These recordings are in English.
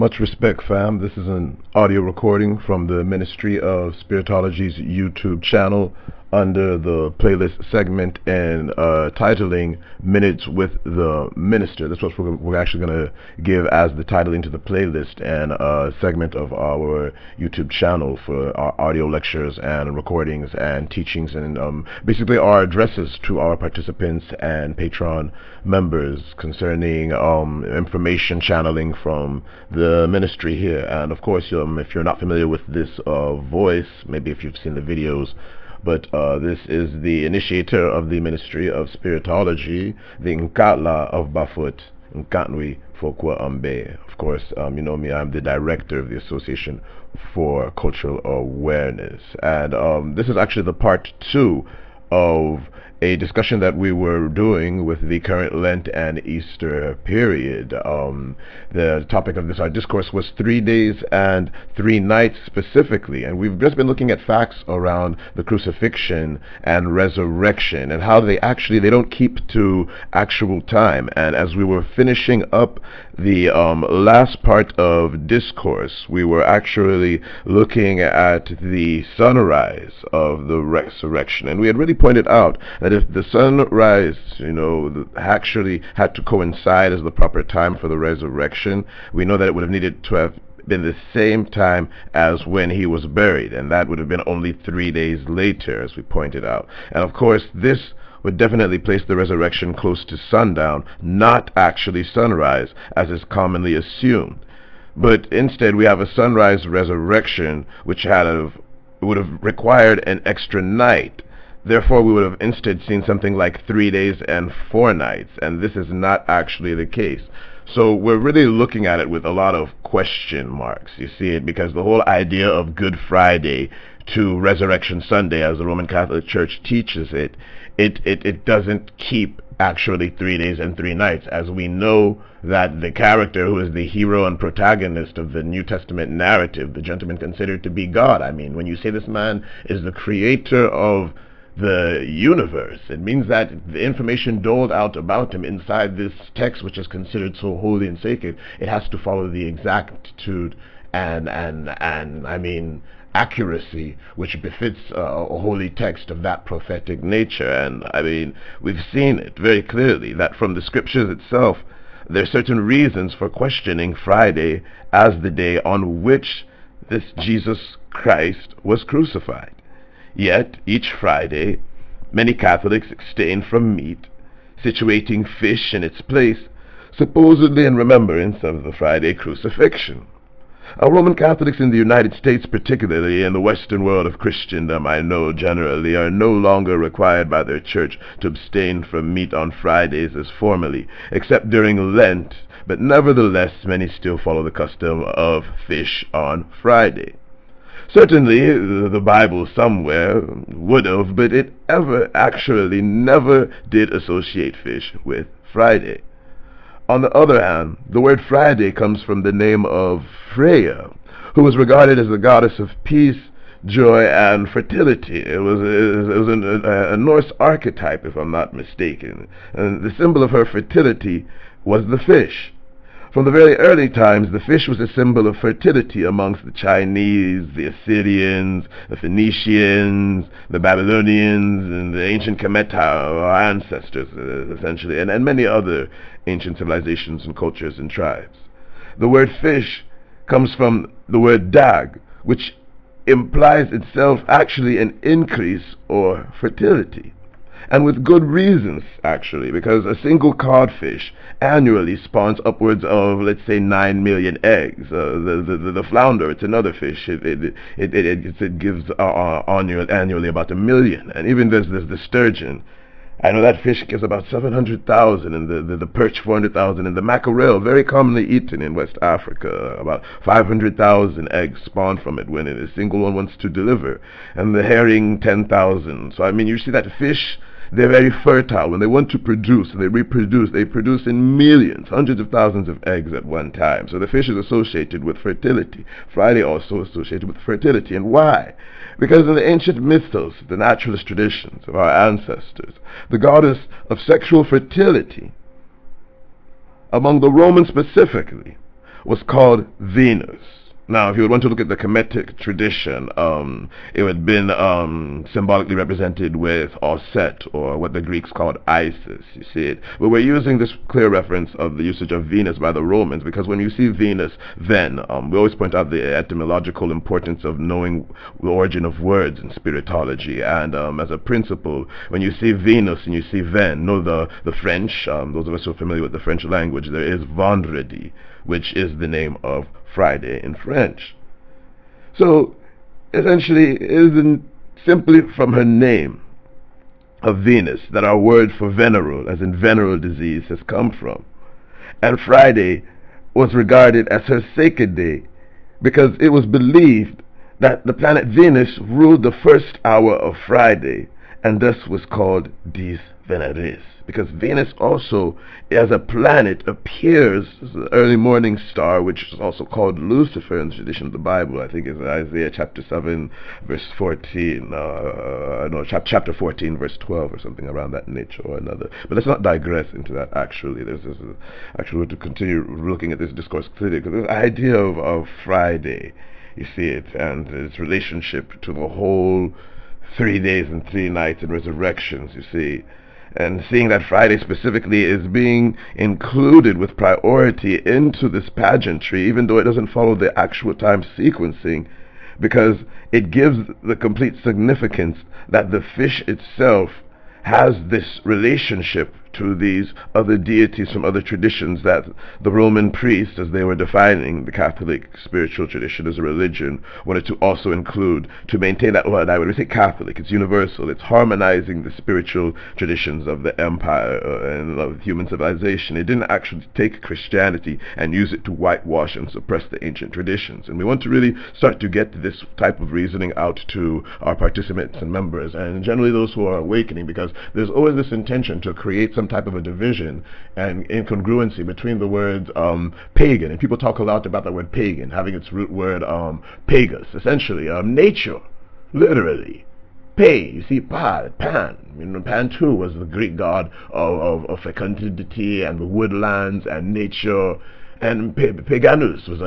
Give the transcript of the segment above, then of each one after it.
Much respect, fam. This is an audio recording from the Ministry of Spiritology's YouTube channel under the playlist segment and titling Minutes with the Minister. That's what we're actually going to give as the titling to the playlist and a segment of our YouTube channel for our audio lectures and recordings and teachings and basically our addresses to our participants and Patreon members concerning information channeling from the ministry here. And of course, if you're not familiar with this voice, maybe if you've seen the videos, but this is the initiator of the Ministry of Spiritology, the Nkatla of Bafut, Nkatnwi Fokwa Ambe. Of course, you know me, I'm the director of the Association for Cultural Awareness. And this is actually the part 2 of a discussion that we were doing with the current Lent and Easter period. The topic of our discourse was 3 days and 3 nights specifically, and we've just been looking at facts around the crucifixion and resurrection and how they don't keep to actual time. And as we were finishing up the last part of discourse, we were actually looking at the sunrise of the resurrection, and we had really pointed out that if the sunrise, actually had to coincide as the proper time for the resurrection, we know that it would have needed to have been the same time as when he was buried, and that would have been only 3 days later, as we pointed out. And of course, this would definitely place the resurrection close to sundown, not actually sunrise, as is commonly assumed. But instead, we have a sunrise resurrection, which would have required an extra night. Therefore, we would have instead seen something like 3 days and 4 nights, and this is not actually the case. So we're really looking at it with a lot of question marks, you see it, because the whole idea of Good Friday to Resurrection Sunday, as the Roman Catholic Church teaches it, it doesn't keep actually 3 days and 3 nights, as we know that the character who is the hero and protagonist of the New Testament narrative, the gentleman considered to be God. I mean, when you say this man is the creator of the universe, it means that the information doled out about him inside this text, which is considered so holy and sacred, it has to follow the exactitude and I mean accuracy which befits a holy text of that prophetic nature. And I mean, we've seen it very clearly that from the scriptures itself, there are certain reasons for questioning Friday as the day on which this Jesus Christ was crucified. Yet, each Friday, many Catholics abstain from meat, situating fish in its place, supposedly in remembrance of the Friday crucifixion. Roman Catholics in the United States, particularly in the Western world of Christendom, I know generally, are no longer required by their church to abstain from meat on Fridays as formerly, except during Lent, but nevertheless many still follow the custom of fish on Friday. Certainly, the Bible somewhere would have, but it actually never did associate fish with Friday. On the other hand, the word Friday comes from the name of Freya, who was regarded as the goddess of peace, joy, and fertility. It was a Norse archetype, if I'm not mistaken, and the symbol of her fertility was the fish. From the very early times, the fish was a symbol of fertility amongst the Chinese, the Assyrians, the Phoenicians, the Babylonians, and the ancient Kemet, our ancestors, essentially, and many other ancient civilizations and cultures and tribes. The word fish comes from the word dag, which implies itself actually an increase or fertility. And with good reasons, actually, because a single codfish annually spawns upwards of, let's say, 9 million eggs. The flounder, it's another fish, it gives annually about 1 million. And even there's the sturgeon. I know that fish gives about 700,000, and the perch 400,000, and the mackerel, very commonly eaten in West Africa, about 500,000 eggs spawn from it when a single one wants to deliver, and the herring 10,000. So I mean, you see that fish, they're very fertile. When they want to produce, they reproduce. They produce in millions, hundreds of thousands of eggs at one time. So the fish is associated with fertility. Friday also associated with fertility. And why? Because in the ancient mythos, the naturalist traditions of our ancestors, the goddess of sexual fertility, among the Romans specifically, was called Venus. Now, if you would want to look at the Kemetic tradition, it would have been symbolically represented with Set, or what the Greeks called Isis. You see it? But we're using this clear reference of the usage of Venus by the Romans, because when you see Venus, then we always point out the etymological importance of knowing the origin of words in spiritology. And as a principle, when you see Venus and you see Ven, know the French, those of us who are familiar with the French language, there is vendredi, which is the name of Friday in French. So essentially, it isn't simply from her name of Venus that our word for venereal, as in venereal disease, has come from. And Friday was regarded as her sacred day because it was believed that the planet Venus ruled the first hour of Friday, and thus was called dies Veneris, because Venus also, as a planet, appears as an early morning star, which is also called Lucifer in the tradition of the Bible. I think it's Isaiah chapter 7 verse 14, no, chapter 14 verse 12, or something around that nature or another. But let's not digress into that. Actually, actually to continue looking at this discourse clearly, because this idea of Friday, you see it, and its relationship to the whole 3 days and 3 nights and resurrections, you see, and seeing that Friday specifically is being included with priority into this pageantry, even though it doesn't follow the actual time sequencing, because it gives the complete significance that the fish itself has this relationship to these other deities from other traditions that the Roman priests, as they were defining the Catholic spiritual tradition as a religion, wanted to also include, to maintain that. Well, when we say Catholic, it's universal. It's harmonizing the spiritual traditions of the empire and of human civilization. It didn't actually take Christianity and use it to whitewash and suppress the ancient traditions. And we want to really start to get this type of reasoning out to our participants and members, and generally those who are awakening, because there's always this intention to create some type of a division and incongruency between the words pagan, and people talk a lot about the word pagan having its root word pagus, essentially nature, literally. You see, Pan. Pan too was the Greek god of fecundity and the woodlands and nature. And paganus was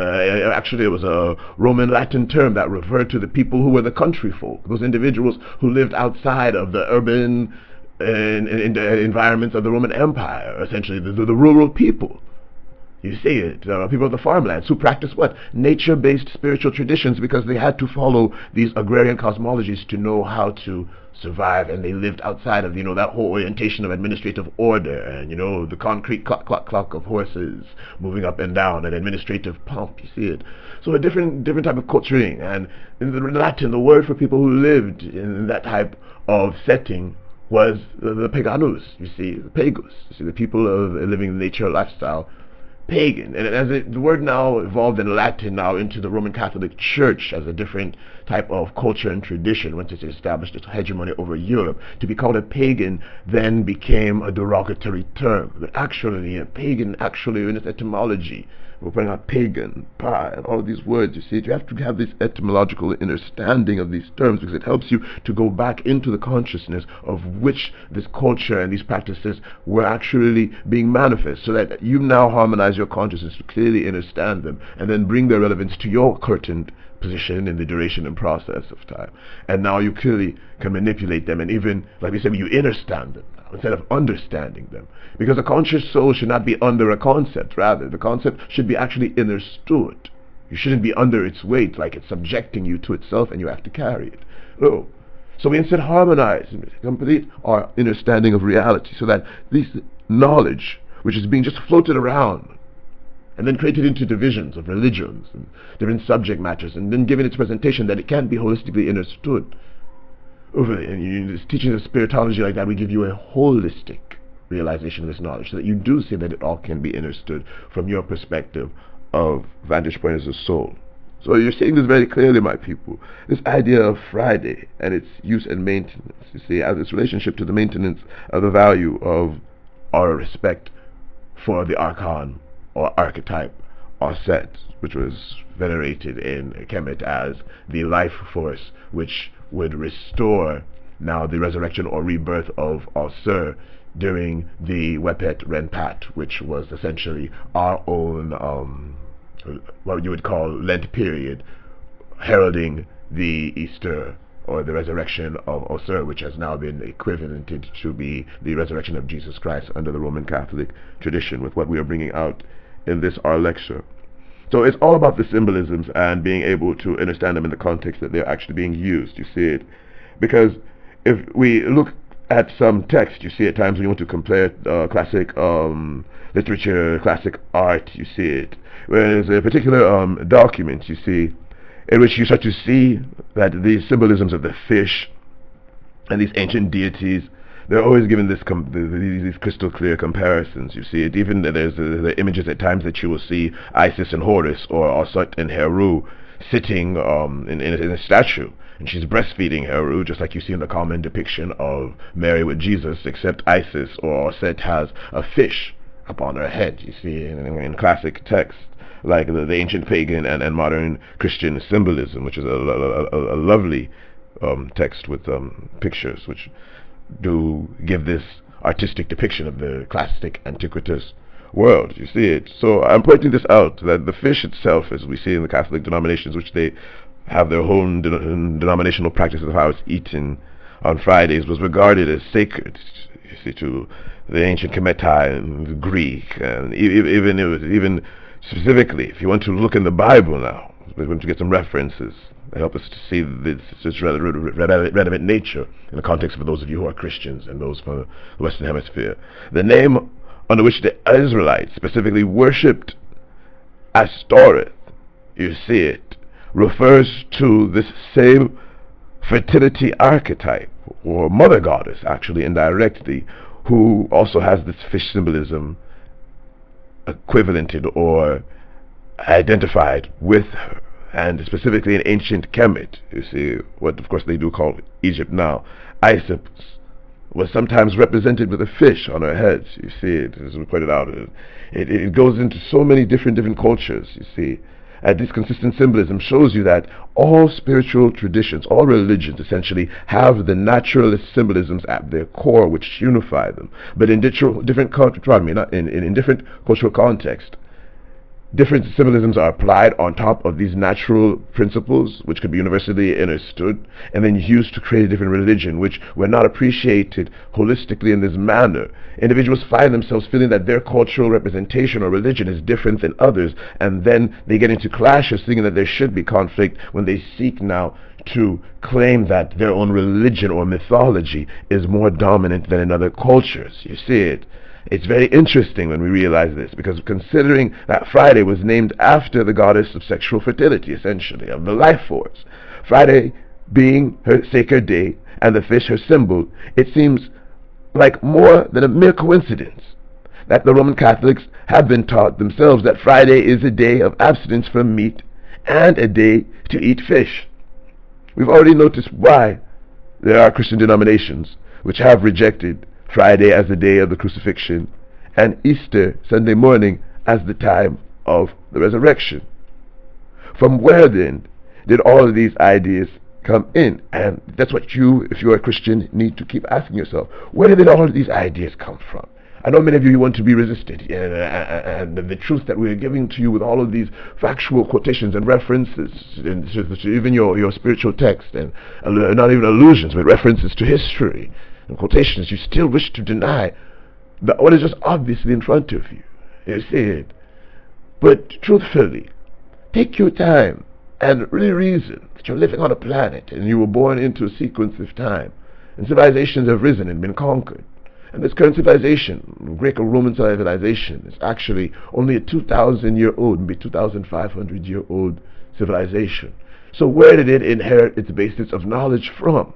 actually it was a Roman Latin term that referred to the people who were the country folk, those individuals who lived outside of the urban in the environments of the Roman Empire, essentially the rural people. You see it, people of the farmlands who practiced what? Nature-based spiritual traditions, because they had to follow these agrarian cosmologies to know how to survive, and they lived outside of, that whole orientation of administrative order and, the concrete clock of horses moving up and down and administrative pomp, you see it. So a different type of culturing, and in the Latin, the word for people who lived in that type of setting was the paganus, you see, the pagus, you see, the people of living the nature lifestyle, pagan. And as the word now evolved in Latin now into the Roman Catholic Church as a different type of culture and tradition, once it established its hegemony over Europe, to be called a pagan then became a derogatory term. But actually, a pagan, in its etymology, we're putting out pagan, and all of these words, you see, you have to have this etymological understanding of these terms, because it helps you to go back into the consciousness of which this culture and these practices were actually being manifest, so that you now harmonize your consciousness to clearly understand them and then bring their relevance to your current position in the duration and process of time. And now you clearly can manipulate them, and even, like we said, you understand them instead of understanding them, because a conscious soul should not be under a concept. Rather, the concept should be actually understood. You shouldn't be under its weight, like it's subjecting you to itself and you have to carry it. Oh, so we instead harmonize and complete our understanding of reality, so that this knowledge, which is being just floated around and then created into divisions of religions and different subject matters, and then given its presentation, that it can't be holistically understood. And teaching of spiritology like that, we give you a holistic realization of this knowledge, so that you do see that it all can be understood from your perspective of vantage point as a soul. So you're seeing this very clearly, my people. This idea of Friday and its use and maintenance, you see, as its relationship to the maintenance of the value of our respect for the archon or archetype, or set, which was venerated in Kemet as the life force which would restore now the resurrection or rebirth of Osir during the Wepet Renpat, which was essentially our own what you would call Lent period, heralding the Easter or the resurrection of Osir, which has now been equivalented to be the resurrection of Jesus Christ under the Roman Catholic tradition, with what we are bringing out in this our lecture. So it's all about the symbolisms and being able to understand them in the context that they're actually being used. You see it? Because if we look at some text, you see at times when you want to compare classic literature, classic art, you see it. Whereas a particular document, you see, in which you start to see that these symbolisms of the fish and these ancient deities, they're always given these crystal clear comparisons. You see it. Even there's the images at times that you will see Isis and Horus, or Osut and Heru, sitting in a statue, and she's breastfeeding Heru, just like you see in the common depiction of Mary with Jesus, except Isis or Osut has a fish upon her head. You see in classic text, like the ancient pagan and modern Christian symbolism, which is a lovely text with pictures which do give this artistic depiction of the classic antiquitous world. You see it. So I'm pointing this out, that the fish itself, as we see in the Catholic denominations, which they have their own denominational practices of how it's eaten on Fridays, was regarded as sacred, you see, to the ancient Kemetai and the Greek, and even specifically, if you want to look in the Bible now, we want to get some references that help us to see this relevant nature in the context of those of you who are Christians and those from the Western Hemisphere. The name under which the Israelites specifically worshipped Astoreth, you see it, refers to this same fertility archetype, or mother goddess, actually, indirectly, who also has this fish symbolism equivalented or identified with her. And specifically in ancient Kemet, you see, what of course they do call Egypt now, Isis was sometimes represented with a fish on her head. You see it, as we pointed out. It goes into so many different cultures, you see. And this consistent symbolism shows you that all spiritual traditions, all religions essentially, have the naturalist symbolisms at their core which unify them. But in different cultural contexts, different symbolisms are applied on top of these natural principles, which could be universally understood, and then used to create a different religion, which were not appreciated holistically in this manner. Individuals find themselves feeling that their cultural representation or religion is different than others, and then they get into clashes, thinking that there should be conflict, when they seek now to claim that their own religion or mythology is more dominant than in other cultures. You see it. It's very interesting when we realize this, because considering that Friday was named after the goddess of sexual fertility, essentially, of the life force, Friday being her sacred day and the fish her symbol, it seems like more than a mere coincidence that the Roman Catholics have been taught themselves that Friday is a day of abstinence from meat and a day to eat fish. We've already noticed why there are Christian denominations which have rejected Friday as the day of the crucifixion, and Easter, Sunday morning, as the time of the resurrection. From where then did all of these ideas come in? And that's what you, if you're a Christian, need to keep asking yourself. Where did all of these ideas come from? I know many of you want to be resisted, and the truth that we're giving to you with all of these factual quotations and references, and even your spiritual text, and not even allusions, but references to history and quotations, you still wish to deny what is just obviously in front of you. You see it. But truthfully, take your time and really reason that you're living on a planet and you were born into a sequence of time, and civilizations have risen and been conquered. And this current civilization, Greco-Roman civilization, is actually only a 2,000-year-old, maybe 2,500-year-old civilization. So where did it inherit its basis of knowledge from?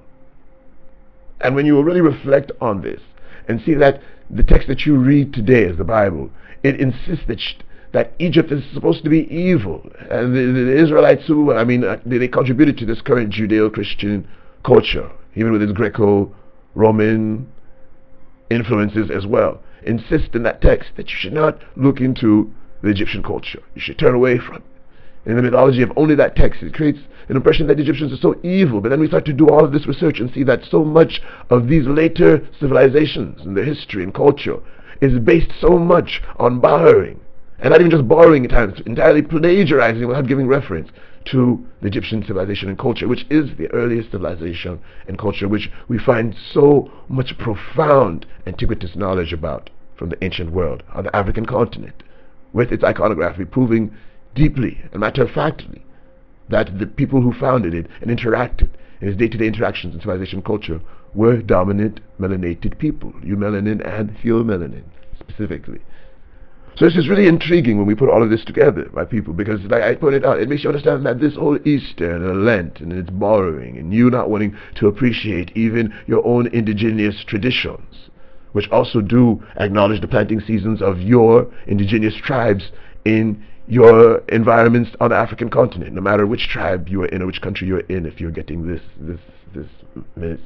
And when you really reflect on this and see that the text that you read today is the Bible, it insists that Egypt is supposed to be evil, and the Israelites who, they contributed to this current Judeo-Christian culture, even with its Greco-Roman influences as well, insist in that text that you should not look into the Egyptian culture. You should turn away from it. In the mythology of only that text, it creates an impression that the Egyptians are so evil. But then we start to do all of this research and see that so much of these later civilizations and their history and culture is based so much on borrowing And not even just borrowing at times, entirely plagiarizing without giving reference to the Egyptian civilization and culture, which is the earliest civilization and culture which we find so much profound antiquitous knowledge about from the ancient world on the African continent, with its iconography proving deeply and matter-of-factly that the people who founded it and interacted in its day-to-day interactions in civilization culture were dominant melanated people, eumelanin and pheomelanin specifically. So this is really intriguing when we put all of this together, my people, because like I pointed out, it makes you understand that this whole Easter and Lent and its borrowing and you not wanting to appreciate even your own indigenous traditions, which also do acknowledge the planting seasons of your indigenous tribes in your environments on the African continent, no matter which tribe you are in or which country you're in, if you're getting this minutes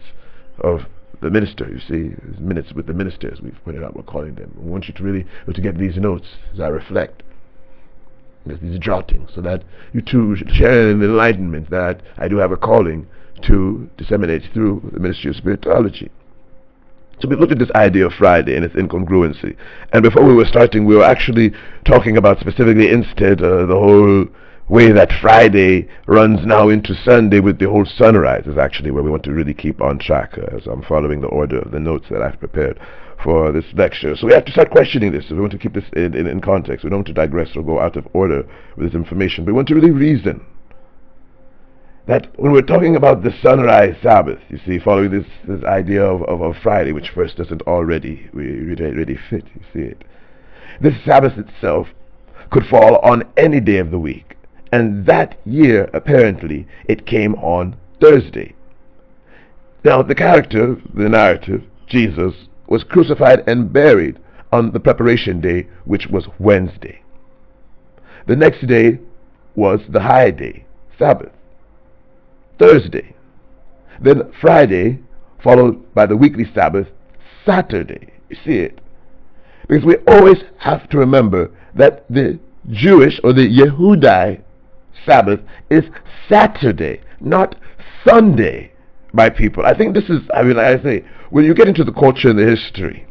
of the minister, you see, minutes with the ministers, we've pointed out, we're calling them. We want you to really to get these notes as I reflect, these jottings, so that you too should share in the enlightenment that I do have a calling to disseminate through the ministry of spiritology. So we looked at this idea of Friday and its incongruency, and before we were starting, we were actually talking about specifically instead the whole way that Friday runs now into Sunday with the whole sunrise is actually where we want to really keep on track as I'm following the order of the notes that I've prepared for this lecture. So we have to start questioning this. So we want to keep this in context. We don't want to digress or go out of order with this information, but we want to really reason that when we're talking about the sunrise Sabbath, you see, following this idea of Friday, which first doesn't already really fit, you see it. This Sabbath itself could fall on any day of the week. And that year, apparently, it came on Thursday. Now, the character, the narrative, Jesus, was crucified and buried on the preparation day, which was Wednesday. The next day was the high day, Sabbath, Thursday. Then Friday, followed by the weekly Sabbath, Saturday. You see it? Because we always have to remember that the Jewish or the Yehudai Sabbath is Saturday, not Sunday, my people. I think this is, I say, when you get into the culture and the history,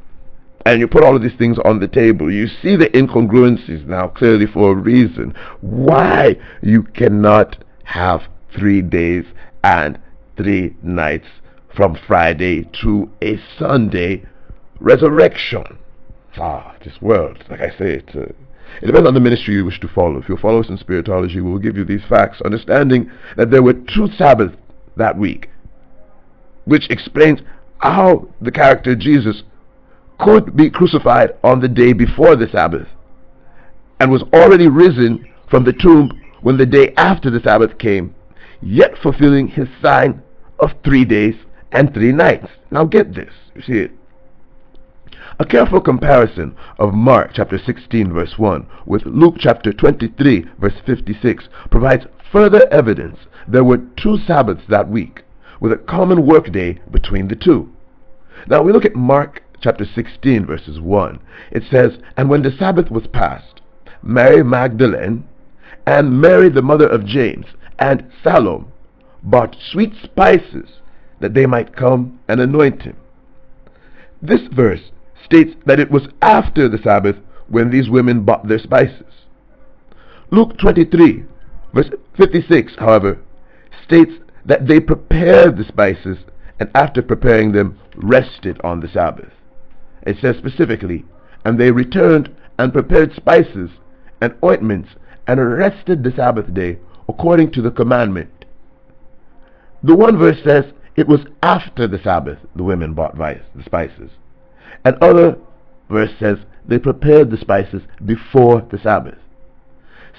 and you put all of these things on the table, you see the incongruencies now clearly for a reason. Why you cannot have 3 days and 3 nights from Friday to a Sunday resurrection. This world, like I say, it depends on the ministry you wish to follow. If you follow us in spiritology, we will give you these facts, understanding that there were 2 Sabbaths that week, which explains how the character Jesus could be crucified on the day before the Sabbath and was already risen from the tomb when the day after the Sabbath came, yet fulfilling his sign of 3 days and 3 nights. Now get this, you see it. A careful comparison of Mark chapter 16 verse 1 with Luke chapter 23 verse 56 provides further evidence there were 2 Sabbaths that week, with a common work day between the two. Now we look at Mark chapter 16 verses 1. It says, "And when the Sabbath was past, Mary Magdalene and Mary the mother of James and Salome bought sweet spices that they might come and anoint him." This verse states that it was after the Sabbath when these women bought their spices. Luke 23 verse 56, however, states that they prepared the spices and after preparing them rested on the Sabbath. It says specifically, "And they returned and prepared spices and ointments and rested the Sabbath day according to the commandment." The one verse says it was after the Sabbath the women bought the spices. And other verse says they prepared the spices before the Sabbath.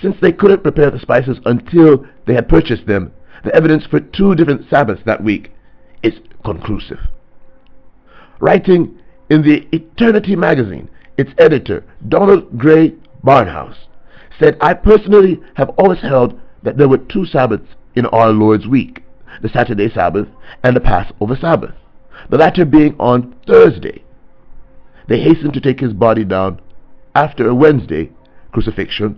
Since they couldn't prepare the spices until they had purchased them, the evidence for 2 different Sabbaths that week is conclusive. Writing in the Eternity magazine, its editor, Donald Gray Barnhouse, said, "I personally have always held that there were 2 Sabbaths in our Lord's week, the Saturday Sabbath and the Passover Sabbath, the latter being on Thursday. They hastened to take his body down after a Wednesday crucifixion,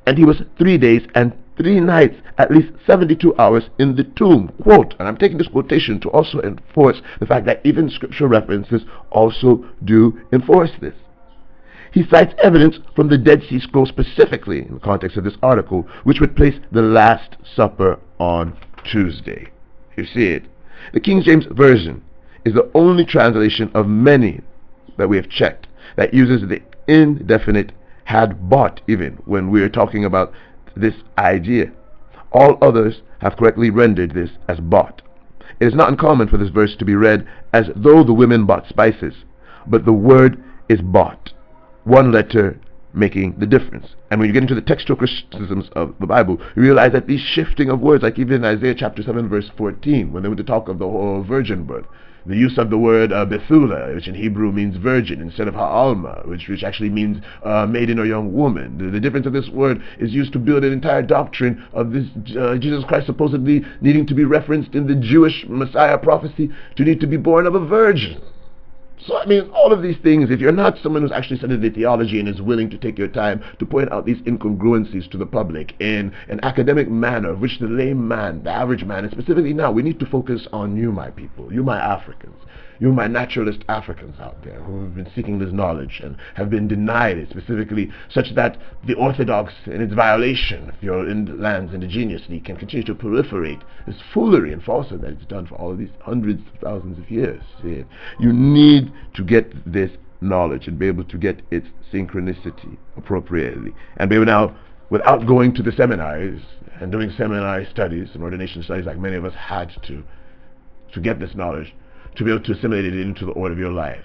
and he was 3 days and 3 nights, at least 72 hours in the tomb." Quote, and I'm taking this quotation to also enforce the fact that even scriptural references also do enforce this. he cites evidence from the Dead Sea Scrolls specifically in the context of this article, which would place the Last Supper on Tuesday. You see it. The King James Version is the only translation of many that we have checked that uses the indefinite had bought, even when we are talking about this idea. All others have correctly rendered this as bought. It is not uncommon for this verse to be read as though the women bought spices, but the word is bought, one letter making the difference. And when you get into the textual criticisms of the Bible, you realize that these shifting of words, like even in Isaiah chapter 7 verse 14, when they were to talk of the whole virgin birth, the use of the word Bethula, which in Hebrew means virgin, instead of Ha'alma, which actually means maiden or young woman. The difference of this word is used to build an entire doctrine of this Jesus Christ supposedly needing to be referenced in the Jewish Messiah prophecy to need to be born of a virgin. So, I mean, all of these things, if you're not someone who's actually studied the theology and is willing to take your time to point out these incongruencies to the public in an academic manner, of which the lame man, the average man, and specifically now, we need to focus on you, my people, you, my Africans, you, my naturalist Africans out there who have been seeking this knowledge and have been denied it, specifically such that the orthodox, in its violation of your lands indigenously, can continue to proliferate this foolery and falsehood that it's done for all of these hundreds of thousands of years. See? You need to get this knowledge and be able to get its synchronicity appropriately, and be able now, without going to the seminaries and doing seminary studies and ordination studies like many of us had to get this knowledge, to be able to assimilate it into the order of your life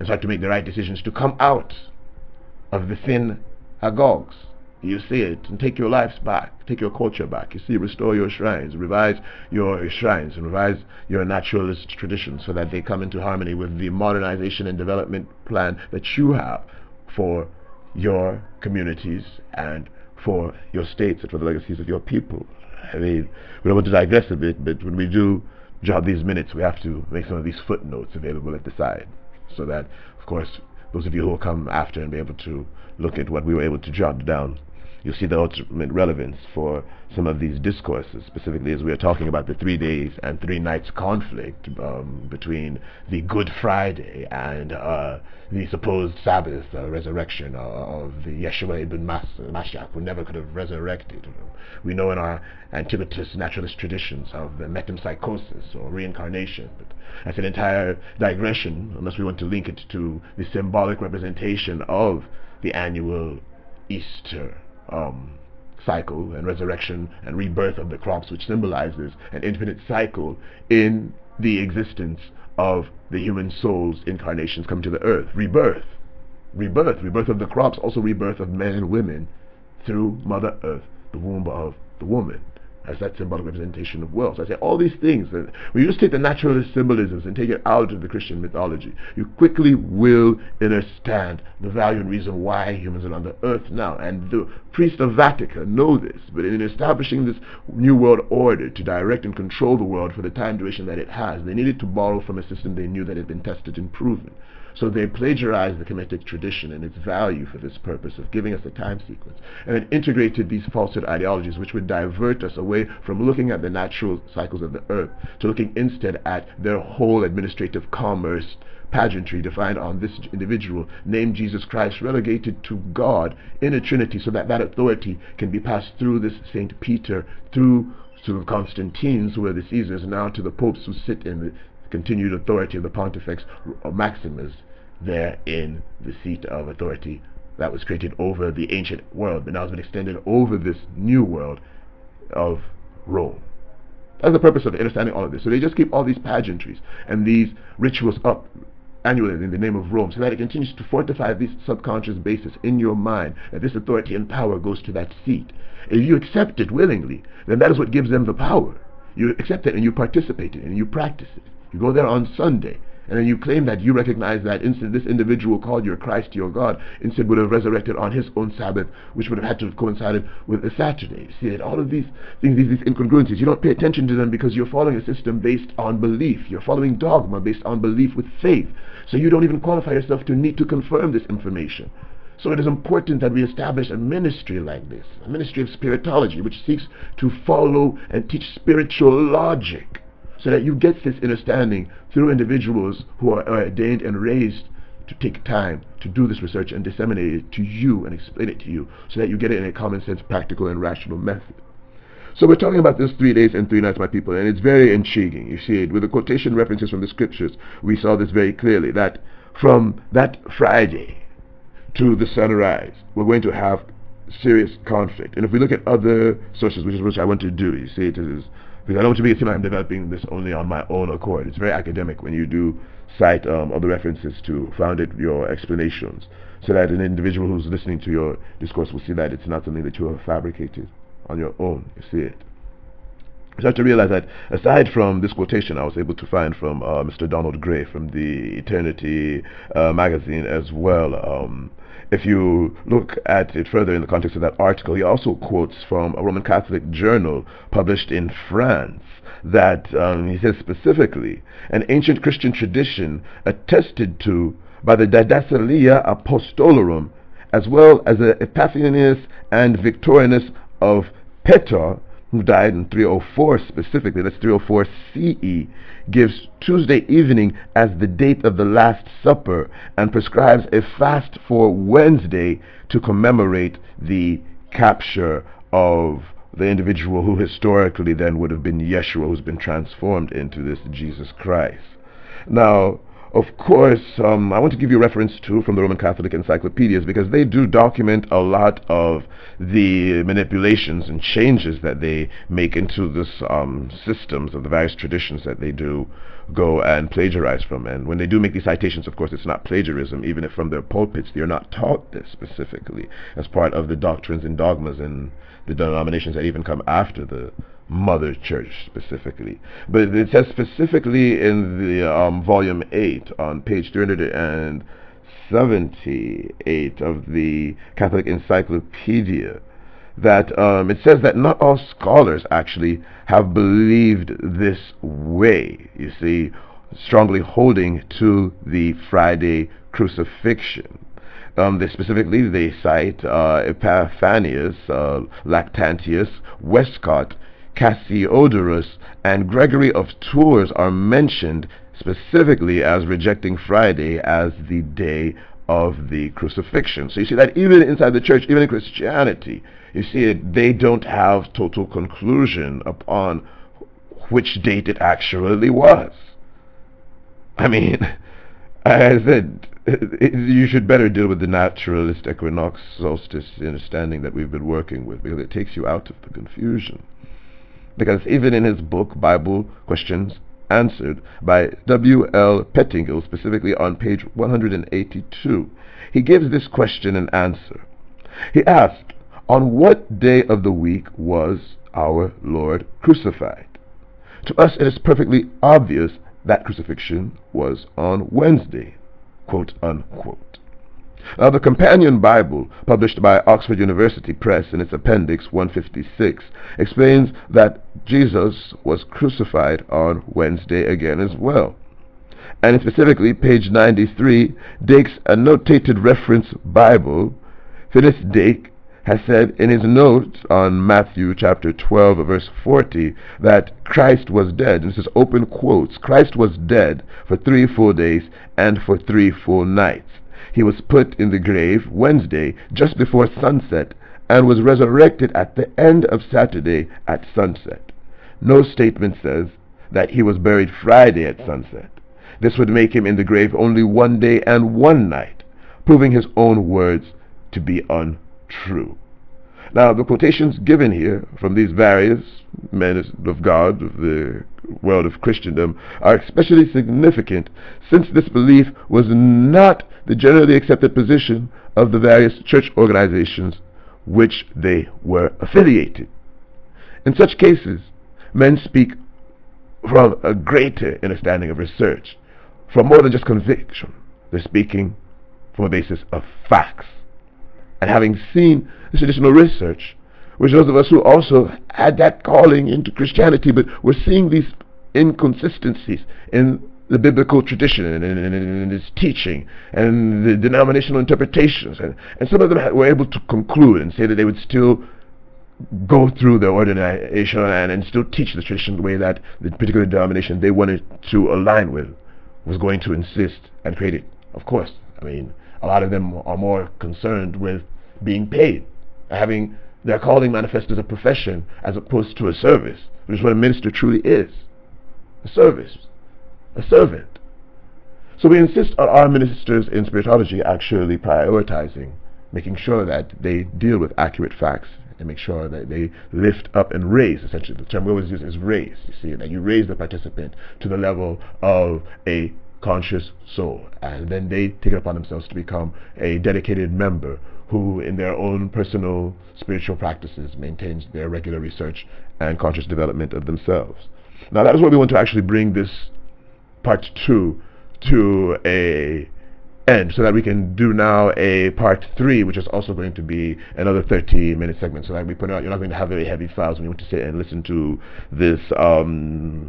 and start to make the right decisions to come out of the synagogues. You see it, and take your lives back, take your culture back. You see, restore your shrines, revise your shrines, and revise your naturalist traditions so that they come into harmony with the modernization and development plan that you have for your communities and for your states and for the legacies of your people. I mean, we don't want to digress a bit, but when we do jot these minutes, we have to make some of these footnotes available at the side, so that, of course, those of you who will come after and be able to look at what we were able to jot down, you'll see the ultimate relevance for some of these discourses, specifically as we are talking about the 3 days and 3 nights conflict between the Good Friday and the supposed Sabbath resurrection of the Yeshua ibn Mashiach, who never could have resurrected. We know in our Antibotist naturalist traditions of the metempsychosis or reincarnation, but that's an entire digression, unless we want to link it to the symbolic representation of the annual Easter cycle and resurrection and rebirth of the crops, which symbolizes an infinite cycle in the existence of the human soul's incarnations come to the earth. Rebirth of the crops, also rebirth of men and women through Mother Earth, the womb of the woman, as that symbolic representation of wealth. So I say all these things, when you just take the naturalist symbolisms and take it out of the Christian mythology, you quickly will understand the value and reason why humans are on the earth now. And the priests of Vatican know this, but in establishing this new world order to direct and control the world for the time duration that it has, they needed to borrow from a system they knew that had been tested and proven. So they plagiarized the Kemetic tradition and its value for this purpose of giving us a time sequence, and then integrated these falsehood ideologies which would divert us away from looking at the natural cycles of the earth to looking instead at their whole administrative commerce pageantry defined on this individual named Jesus Christ, relegated to God in a Trinity, so that that authority can be passed through this Saint Peter, through to the Constantines, who are the Caesars, now to the popes who sit in the continued authority of the Pontifex Maximus, there in the seat of authority that was created over the ancient world, but now has been extended over this new world of Rome. That's the purpose of understanding all of this. So they just keep all these pageantries and these rituals up annually in the name of Rome, so that it continues to fortify this subconscious basis in your mind that this authority and power goes to that seat. If you accept it willingly, then that is what gives them the power. You accept it and you participate in it and you practice it. You go there on Sunday, and then you claim that you recognize that this individual called your Christ, your God, instead would have resurrected on his own Sabbath, which would have had to have coincided with a Saturday. See, that all of these things, these incongruencies, you don't pay attention to them because you're following a system based on belief. You're following dogma based on belief with faith. So you don't even qualify yourself to need to confirm this information. So it is important that we establish a ministry like this, a ministry of spiritology, which seeks to follow and teach spiritual logic, so that you get this understanding through individuals who are ordained and raised to take time to do this research and disseminate it to you and explain it to you so that you get it in a common sense, practical, and rational method. So we're talking about this 3 days and 3 nights, my people, and it's very intriguing. You see, with the quotation references from the scriptures, we saw this very clearly, that from that Friday to the sunrise, we're going to have serious conflict. And if we look at other sources, which I want to do, you see, it is, because I don't want to be a team, I'm developing this only on my own accord. It's very academic when you do cite other references to found it your explanations, so that an individual who's listening to your discourse will see that it's not something that you have fabricated on your own. You see it. You have to realize that aside from this quotation I was able to find from Mr. Donald Gray from the Eternity magazine as well, if you look at it further in the context of that article, he also quotes from a Roman Catholic journal published in France that he says specifically, an ancient Christian tradition attested to by the Didaskalia Apostolorum, as well as the Epiphanius and Victorinus of Petar, who died in 304 specifically, that's 304 CE, gives Tuesday evening as the date of the Last Supper and prescribes a fast for Wednesday to commemorate the capture of the individual who historically then would have been Yeshua, who's been transformed into this Jesus Christ. Now, of course, I want to give you reference to from the Roman Catholic encyclopedias, because they do document a lot of the manipulations and changes that they make into this systems of the various traditions that they do go and plagiarize from. And when they do make these citations, of course, it's not plagiarism, even if from their pulpits they are not taught this specifically as part of the doctrines and dogmas and the denominations that even come after the Mother Church specifically. But it says specifically in the volume 8 on page 378 of the Catholic Encyclopedia that it says that not all scholars actually have believed this way, you see, strongly holding to the Friday crucifixion. They cite Epiphanius, Lactantius, Westcott, Cassiodorus, and Gregory of Tours are mentioned specifically as rejecting Friday as the day of the crucifixion. So you see that even inside the church, even in Christianity, you see it, they don't have total conclusion upon which date it actually was. I mean, as I said, you should better deal with the naturalist equinox solstice understanding that we've been working with, because it takes you out of the confusion. Because even in his book, Bible Questions Answered, by W.L. Pettingill, specifically on page 182, he gives this question and answer. He asked, on what day of the week was our Lord crucified? To us it is perfectly obvious that crucifixion was on Wednesday, quote unquote. Now, the Companion Bible, published by Oxford University Press in its Appendix 156, explains that Jesus was crucified on Wednesday again as well. And specifically, page 93, Dake's annotated reference Bible, Phyllis Dake, has said in his notes on Matthew chapter 12, verse 40, that Christ was dead. And this is open quotes. Christ was dead for 3 full days and for 3 full nights. He was put in the grave Wednesday just before sunset and was resurrected at the end of Saturday at sunset. No statement says that he was buried Friday at sunset. This would make him in the grave only 1 day and 1 night, proving his own words to be untrue. Now, the quotations given here from these various men of God of the world of Christendom are especially significant, since this belief was not the generally accepted position of the various church organizations which they were affiliated. In such cases, men speak from a greater understanding of research, from more than just conviction. They're speaking from a basis of facts. And having seen this traditional research, which those of us who also had that calling into Christianity, but we're seeing these inconsistencies in the biblical tradition and its teaching and the denominational interpretations, and some of them were able to conclude and say that they would still go through the ordination and still teach the tradition the way that the particular denomination they wanted to align with was going to insist and create it, of course, I mean, a lot of them are more concerned with being paid, having their calling manifest as a profession as opposed to a service, which is what a minister truly is. A service. A servant. So we insist on our ministers in spiritology actually prioritizing, making sure that they deal with accurate facts and make sure that they lift up and raise, essentially. The term we always use is raise. You see, that you raise the participant to the level of a conscious soul, and then they take it upon themselves to become a dedicated member who, in their own personal spiritual practices, maintains their regular research and conscious development of themselves. Now, that is what we want to actually bring this part 2 to a end, so that we can do now a part 3, which is also going to be another 30-minute segment. So that we put out, you're not going to have very heavy files when you want to sit and listen to this,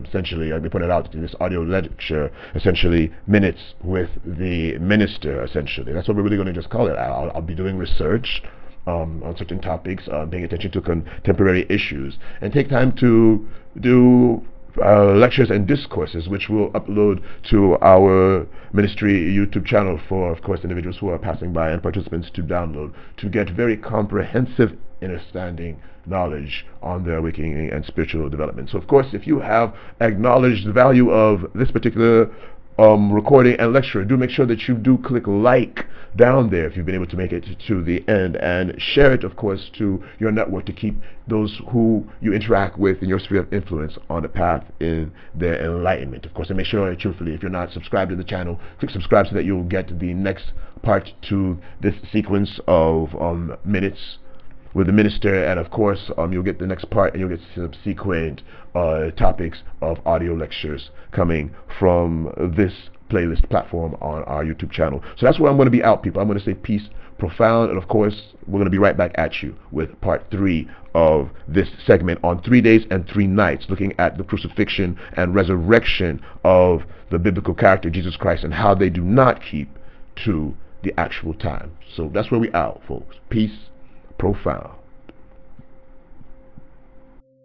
essentially, we put it out, this audio lecture, essentially minutes with the minister, essentially. That's what we're really going to just call it. I'll be doing research on certain topics, paying attention to contemporary issues, and take time to do lectures and discourses, which we'll upload to our ministry YouTube channel for, of course, individuals who are passing by and participants to download, to get very comprehensive understanding, knowledge on their awakening and spiritual development. So, of course, if you have acknowledged the value of this particular recording and lecture, do make sure that you do click like down there if you've been able to make it to the end, and share it, of course, to your network to keep those who you interact with in your sphere of influence on the path in their enlightenment. Of course, and make sure, truthfully, if you're not subscribed to the channel, click subscribe so that you'll get the next part to this sequence of minutes with the minister, and of course you'll get the next part, and you'll get subsequent topics of audio lectures coming from this playlist platform on our YouTube channel. So that's where I'm going to be out, people. I'm going to say peace profound, and of course we're going to be right back at you with part 3 of this segment on 3 days and 3 nights, looking at the crucifixion and resurrection of the biblical character Jesus Christ and how they do not keep to the actual time. So that's where we out, folks. Peace profound.